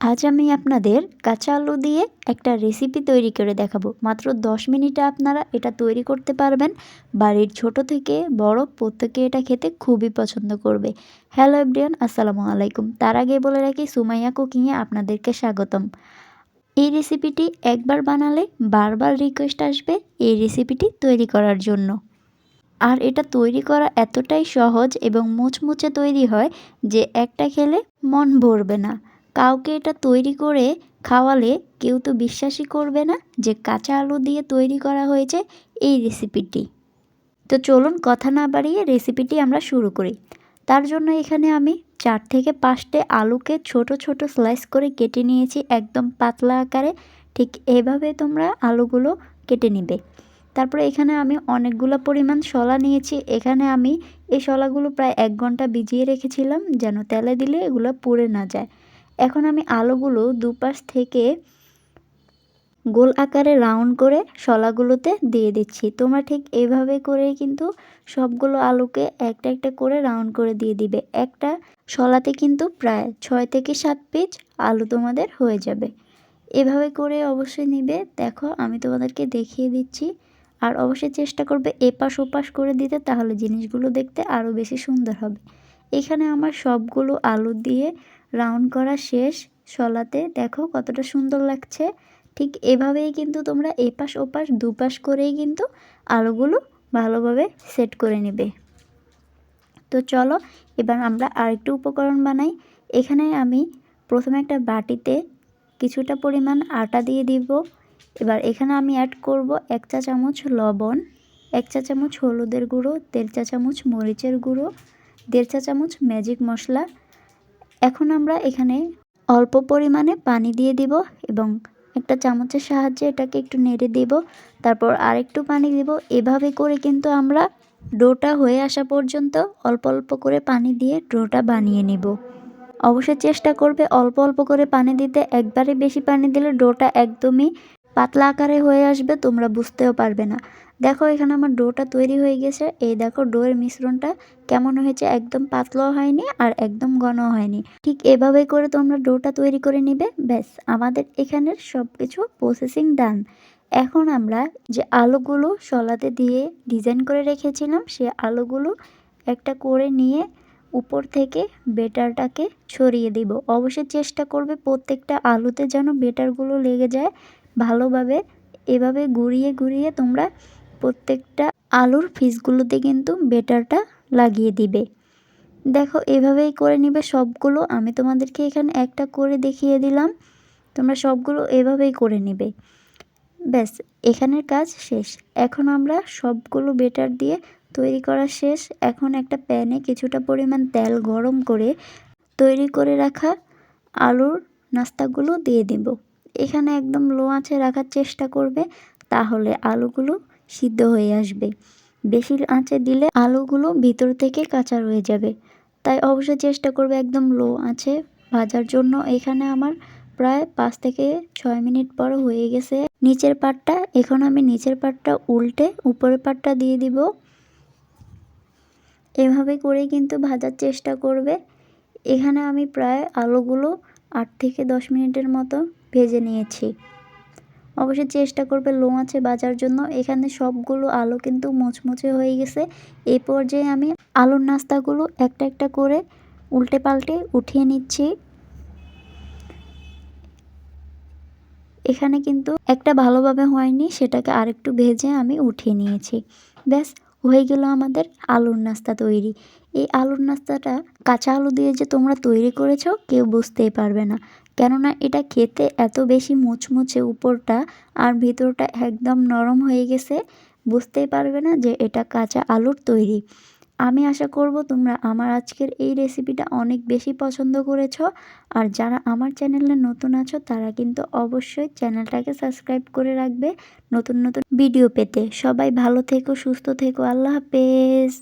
আজ আমি আপনাদের কাঁচা আলু দিয়ে একটা রেসিপি তৈরি করে দেখাবো। মাত্র 10 মিনিটে আপনারা এটা তৈরি করতে পারবেন। বাড়ির ছোট থেকে বড় প্রত্যেকে এটা খেতে খুবই পছন্দ করবে। হ্যালো এভরিওয়ান, আসসালামু আলাইকুম। তার আগে বলে রাখি, সুমাইয়া কুকিংয়ে আপনাদেরকে স্বাগতম। এই রেসিপিটি একবার বানালে বারবার রিকোয়েস্ট আসবে এই রেসিপিটি তৈরি করার জন্য। আর এটা তৈরি করা এতটাই সহজ এবং মুচমুচে তৈরি হয় যে একটা খেলে মন ভরবে না। কাউকে এটা তৈরি করে খাওয়ালে কেউ তো বিশ্বাসই করবে না যে কাঁচা আলু দিয়ে তৈরি করা হয়েছে এই রেসিপিটি। তো চলুন কথা না বাড়িয়ে রেসিপিটি আমরা শুরু করি। তার জন্য এখানে আমি 4 থেকে 5টে আলুকে ছোট ছোট স্লাইস করে কেটে নিয়েছি, একদম পাতলা আকারে। ঠিক এভাবে তোমরা আলুগুলো কেটে নিবে। তারপরে এখানে আমি অনেকগুলো পরিমাণ শলা নিয়েছি। এখানে আমি এই শলাগুলো প্রায় 1 ঘন্টা ভিজিয়ে রেখেছিলাম যেন তেলে দিলে এগুলো পুড়ে না যায়। এখন আমি আলুগুলো দুপাশ থেকে গোল আকারে রাউন্ড করে শলাগুলোতে দিয়ে দিচ্ছি। তোমরা ঠিক এইভাবে করে কিন্তু সবগুলো আলুকে একটা একটা করে রাউন্ড করে দিয়ে দিবে। একটা শলাতে কিন্তু প্রায় 6 থেকে 7 পিস আলু তোমাদের হয়ে যাবে। এভাবে করে অবশ্যই নিবে। দেখো আমি তোমাদেরকে দেখিয়ে দিচ্ছি। আর অবশ্যই চেষ্টা করবে এপাশ ওপাশ করে দিতে, তাহলে জিনিসগুলো দেখতে আরও বেশি সুন্দর হবে। এখানে আমার সবগুলো আলু দিয়ে রাউন্ড করা শেষ। শলাতে দেখো কতটা সুন্দর লাগছে। ঠিক এভাবেই কিন্তু তোমরা এপাশ ওপাশ দুপাশ করেই কিন্তু আলুগুলো ভালোভাবে সেট করে নেবে। তো চলো এবার আমরা আরেকটু উপকরণ বানাই। এখানে আমি প্রথমে একটা বাটিতে কিছুটা পরিমাণ আটা দিয়ে দিব। এবার এখানে আমি অ্যাড করব 1 চা চামচ লবণ, 1 চা চামচ হলুদের গুঁড়ো, 1.5 চা চামচ মরিচের গুঁড়ো, 1.5 চা চামচ ম্যাজিক মশলা। এখন আমরা এখানে অল্প পরিমাণে পানি দিয়ে দিব এবং একটা চামচের সাহায্যে এটাকে একটু নেড়ে দিব। তারপর আরেকটু পানি দিব। এভাবে করে কিন্তু আমরা ডোটা হয়ে আসা পর্যন্ত অল্প অল্প করে পানি দিয়ে ডোটা বানিয়ে নিব। অবশ্যই চেষ্টা করবে অল্প অল্প করে পানি দিতে। একবারে বেশি পানি দিলে ডোটা একদমই পাতলা আকারে হয়ে আসবে, তোমরা বুঝতেও পারবে না। দেখো এখানে আমার ডোটা তৈরি হয়ে গেছে। এই দেখো ডোয়ের মিশ্রণটা কেমন হয়েছে, একদম পাতলাও হয়নি আর একদম ঘনও হয়নি। ঠিক এভাবে করে তোমরা ডোটা তৈরি করে নিবে। ব্যাস, আমাদের এখানের সব কিছু প্রসেসিং ডান। এখন আমরা যে আলুগুলো শলাতে দিয়ে ডিজাইন করে রেখেছিলাম সে আলুগুলো একটা করে নিয়ে উপর থেকে বেটারটাকে ছড়িয়ে দিব। অবশ্যই চেষ্টা করবে প্রত্যেকটা আলুতে যেন বেটারগুলো লেগে যায় ভালোভাবে। এভাবে ঘুরিয়ে ঘুরিয়ে তোমরা প্রত্যেকটা আলুর পিসগুলোতে কিন্তু বেটারটা লাগিয়ে দিবে। দেখো এভাবেই করে নিবে সবগুলো। আমি তোমাদেরকে এখানে একটা করে দেখিয়ে দিলাম, তোমরা সবগুলো এভাবেই করে নিবে। ব্যাস, এখানের কাজ শেষ। এখন আমরা সবগুলো বেটার দিয়ে তৈরি করা শেষ। এখন একটা প্যানে কিছুটা পরিমাণ তেল গরম করে তৈরি করে রাখা আলুর নাস্তাগুলো দিয়ে দেব। এখানে একদম লো আঁচে রাখার চেষ্টা করবে, তাহলে আলুগুলো সিদ্ধ হয়ে আসবে। বেশি আঁচে দিলে আলুগুলো ভিতর থেকে কাঁচা রয়ে যাবে। তাই অবশ্যই চেষ্টা করবে একদম লো আঁচে ভাজার জন্য। এখানে আমার প্রায় 5 থেকে 6 মিনিট পর হয়ে গেছে নিচের পাটটা। এখন আমি নিচের পাটটা উল্টে উপরের পাটটা দিয়ে দিব। এভাবে করে কিন্তু ভাজার চেষ্টা করবে। এখানে আমি প্রায় আলুগুলো 8 থেকে 10 মিনিটের মতো ভেজে নিয়েছি। অবশ্যই চেষ্টা করবে লো আঁচে ভাজার জন্য। এখানে সবগুলো আলু কিন্তু মুচমুচে হয়ে গেছে। এই পর্যায়ে আমি আলুর নাস্তাগুলো একটা একটা করে উল্টে পাল্টে উঠিয়ে নিচ্ছি। এখানে কিন্তু একটা ভালোভাবে হয়নি, সেটাকে আরেকটু ভেজে আমি উঠিয়ে নিয়েছি। ব্যাস, হয়ে গেল আমাদের আলুর নাস্তা তৈরি। এই আলুর নাস্তাটা কাঁচা আলু দিয়ে যে তোমরা তৈরি করেছো কেউ বুঝতেই পারবে না, কেননা এটা খেতে এত বেশি মুচমুচে উপরটা আর ভিতরটা একদম নরম হয়ে গেছে, বুঝতেই পারবে না যে এটা কাঁচা আলুর তৈরি। আমি আশা করব তোমরা আমার আজকের এই রেসিপিটা অনেক বেশি পছন্দ করেছো। আর যারা আমার চ্যানেলে নতুন আছো তারা কিন্তু অবশ্যই চ্যানেলটাকে সাবস্ক্রাইব করে রাখবে নতুন নতুন ভিডিও পেতে। সবাই ভালো থেকো, সুস্থ থেকো। আল্লাহ হাফেজ।